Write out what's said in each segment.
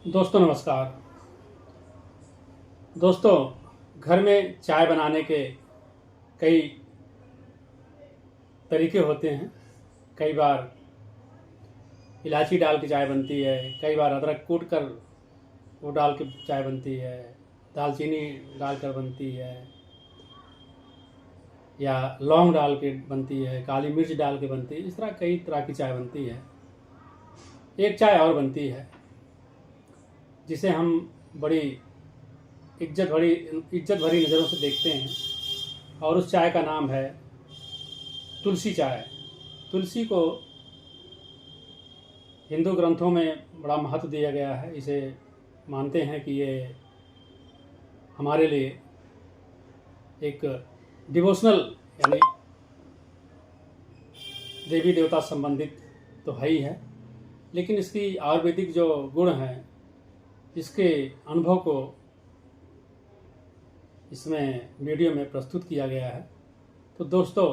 दोस्तों नमस्कार। दोस्तों, घर में चाय बनाने के कई तरीके होते हैं। कई बार इलायची डाल के चाय बनती है, कई बार अदरक कूट कर वो डाल के चाय बनती है, दालचीनी डालकर बनती है, या लौंग डाल के बनती है, काली मिर्च डाल के बनती है। इस तरह कई तरह की चाय बनती है। एक चाय और बनती है जिसे हम बड़ी इज्जत भरी नज़रों से देखते हैं, और उस चाय का नाम है तुलसी चाय। तुलसी को हिंदू ग्रंथों में बड़ा महत्व दिया गया है। इसे मानते हैं कि ये हमारे लिए एक डिवोशनल यानी देवी देवता संबंधित तो है ही है, लेकिन इसकी आयुर्वेदिक जो गुण हैं, इसके अनुभव को इसमें वीडियो में प्रस्तुत किया गया है। तो दोस्तों,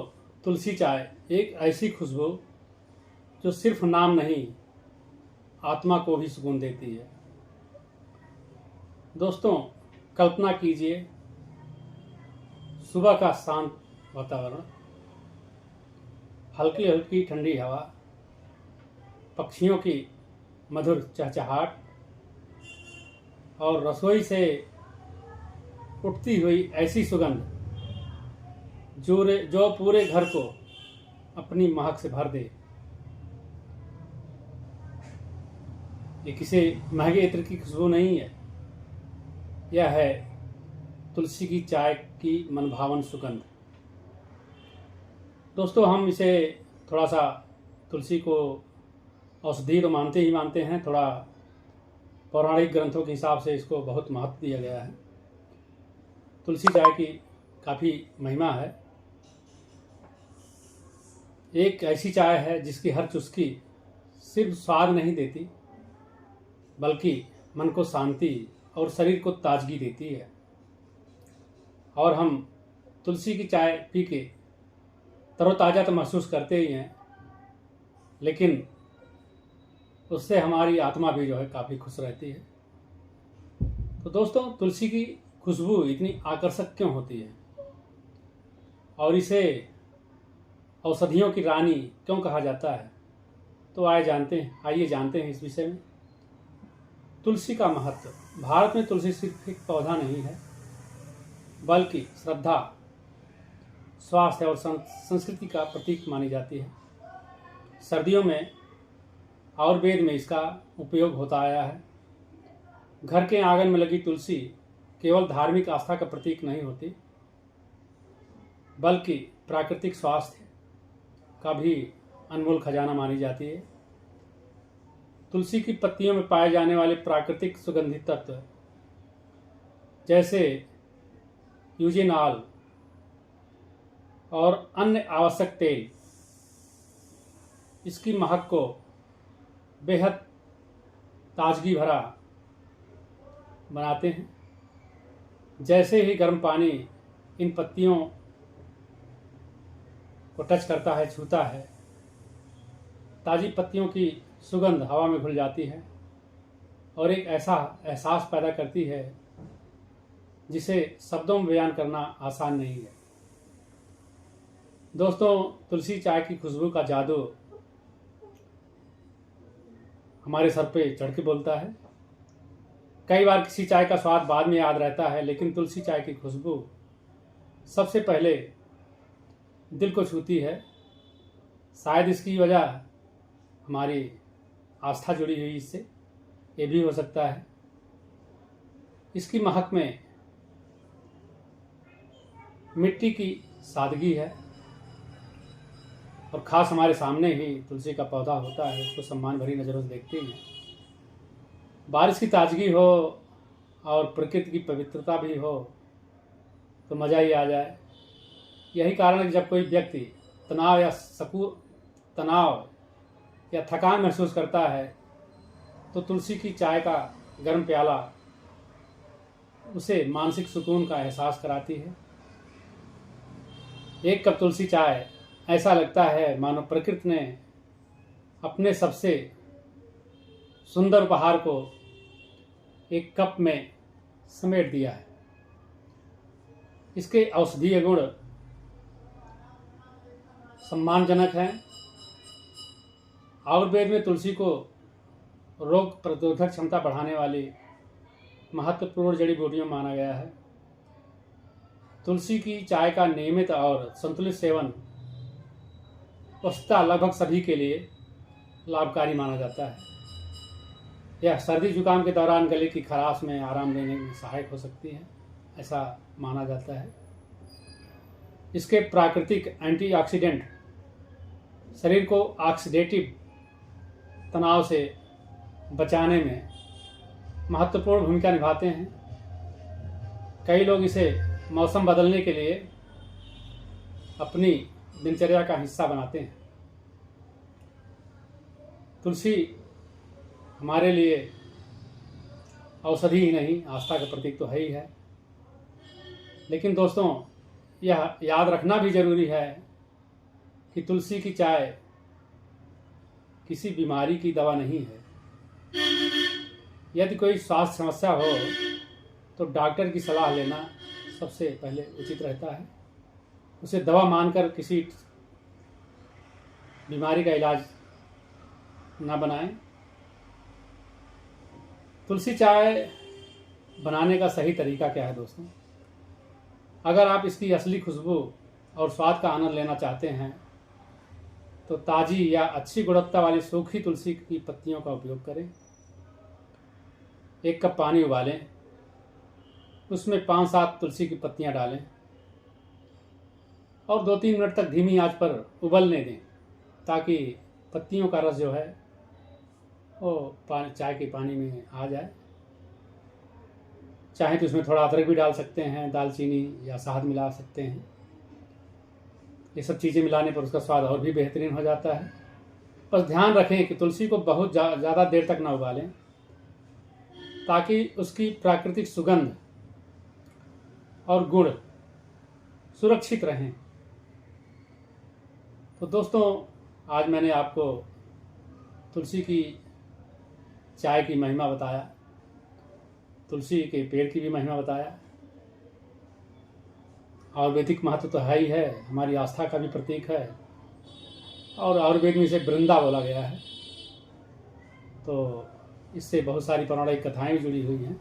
तुलसी चाय एक ऐसी खुशबू जो सिर्फ नाम नहीं, आत्मा को भी सुकून देती है। दोस्तों, कल्पना कीजिए, सुबह का शांत वातावरण, हल्की हल्की ठंडी हवा, पक्षियों की मधुर चहचहाट और रसोई से उठती हुई ऐसी सुगंध जो पूरे घर को अपनी महक से भर दे। ये किसी महंगे इत्र की खुशबू नहीं है, यह है तुलसी की चाय की मनभावन सुगंध। दोस्तों, हम इसे थोड़ा सा तुलसी को औषधि तो मानते ही मानते हैं, थोड़ा पौराणिक ग्रंथों के हिसाब से इसको बहुत महत्व दिया गया है। तुलसी चाय की काफ़ी महिमा है। एक ऐसी चाय है जिसकी हर चुस्की सिर्फ स्वाद नहीं देती, बल्कि मन को शांति और शरीर को ताजगी देती है। और हम तुलसी की चाय पी के तरोताज़ा तो महसूस करते ही हैं, लेकिन उससे हमारी आत्मा भी जो है काफ़ी खुश रहती है। तो दोस्तों, तुलसी की खुशबू इतनी आकर्षक क्यों होती है और इसे औषधियों की रानी क्यों कहा जाता है? तो आइए जानते हैं इस विषय में। तुलसी का महत्व। भारत में तुलसी सिर्फ एक पौधा नहीं है, बल्कि श्रद्धा, स्वास्थ्य और संस्कृति का प्रतीक मानी जाती है। सर्दियों में आयुर्वेद में इसका उपयोग होता आया है। घर के आंगन में लगी तुलसी केवल धार्मिक आस्था का प्रतीक नहीं होती, बल्कि प्राकृतिक स्वास्थ्य का भी अनमोल खजाना मानी जाती है। तुलसी की पत्तियों में पाए जाने वाले प्राकृतिक सुगंधित तत्व जैसे यूजेनॉल और अन्य आवश्यक तेल इसकी महक को बेहद ताजगी भरा बनाते हैं। जैसे ही गर्म पानी इन पत्तियों को टच करता है, छूता है, ताज़ी पत्तियों की सुगंध हवा में घुल जाती है और एक ऐसा एहसास पैदा करती है जिसे शब्दों में बयान करना आसान नहीं है। दोस्तों, तुलसी चाय की खुशबू का जादू हमारे सर पे चढ़ के बोलता है। कई बार किसी चाय का स्वाद बाद में याद रहता है, लेकिन तुलसी चाय की खुशबू सबसे पहले दिल को छूती है। शायद इसकी वजह हमारी आस्था जुड़ी हुई इससे, ये भी हो सकता है। इसकी महक में मिट्टी की सादगी है, और ख़ास हमारे सामने ही तुलसी का पौधा होता है, उसको सम्मान भरी नज़रों से देखते हैं। बारिश की ताजगी हो और प्रकृति की पवित्रता भी हो तो मज़ा ही आ जाए। यही कारण है कि जब कोई व्यक्ति तनाव या थकान महसूस करता है, तो तुलसी की चाय का गर्म प्याला उसे मानसिक सुकून का एहसास कराती है। एक कप तुलसी चाय ऐसा लगता है मानो प्रकृति ने अपने सबसे सुंदर उपहार को एक कप में समेट दिया है। इसके औषधीय गुण सम्मानजनक हैं। आयुर्वेद में तुलसी को रोग प्रतिरोधक क्षमता बढ़ाने वाली महत्वपूर्ण जड़ी बूटियों माना गया है। तुलसी की चाय का नियमित और संतुलित सेवन वस्तुतः लगभग सभी के लिए लाभकारी माना जाता है। यह सर्दी जुकाम के दौरान गले की खराश में आराम देने में सहायक हो सकती है, ऐसा माना जाता है। इसके प्राकृतिक एंटीऑक्सीडेंट शरीर को ऑक्सीडेटिव तनाव से बचाने में महत्वपूर्ण भूमिका निभाते हैं। कई लोग इसे मौसम बदलने के लिए अपनी दिनचर्या का हिस्सा बनाते हैं। तुलसी हमारे लिए औषधि ही नहीं, आस्था का प्रतीक तो है ही है। लेकिन दोस्तों, यह याद रखना भी जरूरी है कि तुलसी की चाय किसी बीमारी की दवा नहीं है। यदि कोई स्वास्थ्य समस्या हो तो डॉक्टर की सलाह लेना सबसे पहले उचित रहता है। उसे दवा मानकर किसी बीमारी का इलाज न बनाएं। तुलसी चाय बनाने का सही तरीका क्या है दोस्तों? अगर आप इसकी असली खुशबू और स्वाद का आनंद लेना चाहते हैं तो ताज़ी या अच्छी गुणवत्ता वाली सूखी तुलसी की पत्तियों का उपयोग करें। 1 कप पानी उबालें, उसमें 5-7 तुलसी की पत्तियां डालें और 2-3 मिनट तक धीमी आंच पर उबलने दें, ताकि पत्तियों का रस जो है वो चाय के पानी में आ जाए। चाहे तो इसमें थोड़ा अदरक भी डाल सकते हैं, दालचीनी या शहद मिला सकते हैं। ये सब चीज़ें मिलाने पर उसका स्वाद और भी बेहतरीन हो जाता है। बस ध्यान रखें कि तुलसी को बहुत ज़्यादा देर तक ना उबालें, ताकि उसकी प्राकृतिक सुगंध और गुण सुरक्षित रहें। तो दोस्तों, आज मैंने आपको तुलसी की चाय की महिमा बताया, तुलसी के पेड़ की भी महिमा बताया। आयुर्वेदिक महत्व तो है ही है, हमारी आस्था का भी प्रतीक है और आयुर्वेद में इसे वृंदा बोला गया है। तो इससे बहुत सारी पौराणिक कथाएं भी जुड़ी हुई हैं।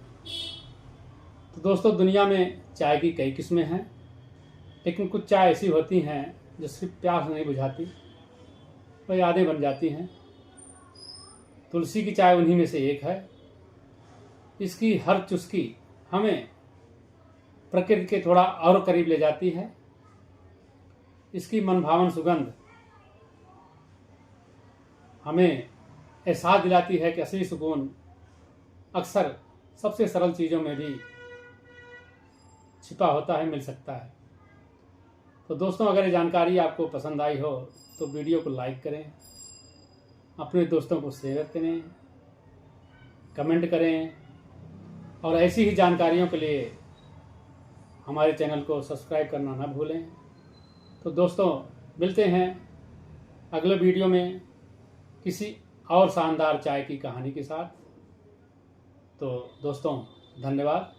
तो दोस्तों, दुनिया में चाय की कई किस्में हैं, लेकिन कुछ चाय ऐसी होती हैं जो सिर्फ प्यास नहीं बुझाती, वह यादें बन जाती हैं। तुलसी की चाय उन्हीं में से एक है। इसकी हर चुस्की हमें प्रकृति के थोड़ा और करीब ले जाती है। इसकी मनभावन सुगंध हमें एहसास दिलाती है कि असली सुकून अक्सर सबसे सरल चीज़ों में भी छिपा होता है, मिल सकता है। तो दोस्तों, अगर ये जानकारी आपको पसंद आई हो तो वीडियो को लाइक करें, अपने दोस्तों को शेयर करें, कमेंट करें और ऐसी ही जानकारियों के लिए हमारे चैनल को सब्सक्राइब करना ना भूलें। तो दोस्तों, मिलते हैं अगले वीडियो में किसी और शानदार चाय की कहानी के साथ। तो दोस्तों, धन्यवाद।